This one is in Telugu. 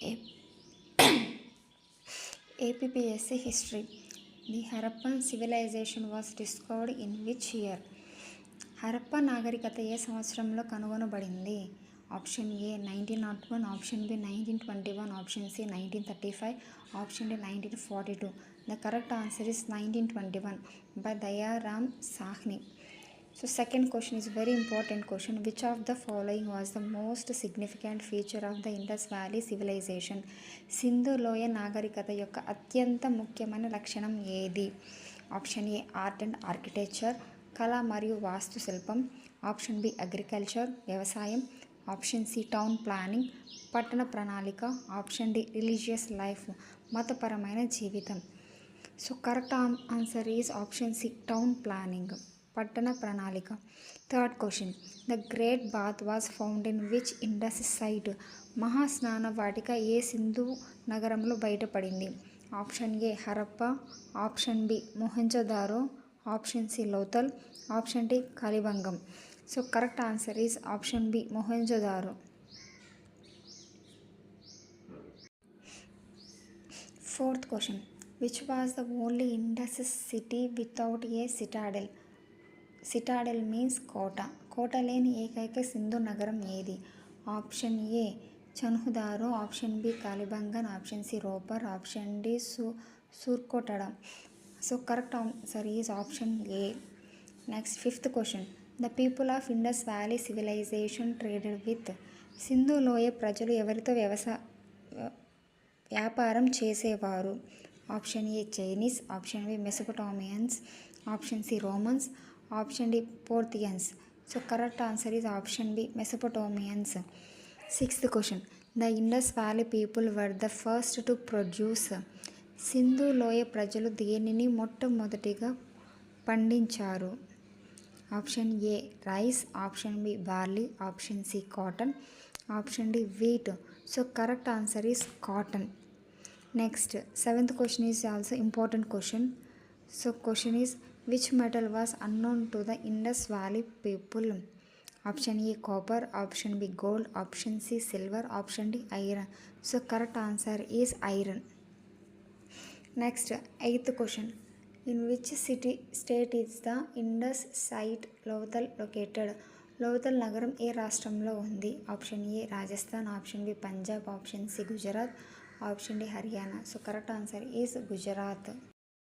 A- APPSC History. The Harappan civilization was discovered in which year? Harappa నాగరికత ఏ సంవత్సరంలో కనుగొనబడింది? Option A 1901, option B 1921, option C 1935, option D 1942. The correct answer is 1921 by Dayaram Sahni. So second question is very important question. Which of the following was the most significant feature of the Indus Valley civilization? Sindhu లోయ నాగరికత యొక్క అత్యంత ముఖ్యమైన లక్షణం ఏది? Option A art and architecture, కళ మరియు వాస్తు శిల్పం, ఆప్షన్ బి అగ్రికల్చర్ వ్యవసాయం, ఆప్షన్ సి టౌన్ ప్లానింగ్ పట్టణ ప్రణాళిక, ఆప్షన్ డి రిలీజియస్ లైఫ్ మతపరమైన జీవితం. So correct answer is option C town planning పట్టణ ప్రణాళిక. Third question. The great bath was found in which Indus site? మహాస్నాన వాటిక ఏ సింధు నగరంలో బయటపడింది? Option A Harappa, option B Mohenjo-daro, option C Lothal, option D Kalibangan. So correct answer is option B Mohenjodaro. Fourth question. Which was the only Indus city without a citadel? Citadel means కోట. కోట లేని ఏకైక సింధు నగరం ఏది? Option A Chanhudaro, option B Kalibangan, option C Ropar, option D Surkotada. So correct answer is option A. Next fifth question. The people of Indus valley civilization traded with? Sindhu లోయ ప్రజలు ఎవరితో వ్యాపారం చేసేవారు? Option A Chinese, option B Mesopotamians, option C Romans, option D Parthians. So correct answer is option B Mesopotamians. Sixth question. The Indus valley people were the first to produce? Sindhu లోయ ప్రజలు దేనిని మొట్టమొదటిగా పండించారు? Option A rice, option B barley, option C cotton, option D wheat. So correct answer is cotton. Next seventh question is also important question. So question is which metal was unknown to the Indus valley people? Option A copper, option B gold, option C silver, option D iron. So correct answer is iron. Next eighth question. In which state is the Indus site Lothal located? Lothal నగరం ఏ రాష్ట్రంలో ఉంది? Option A Rajasthan, option B Punjab, option C Gujarat, option D Haryana. So correct answer is Gujarat.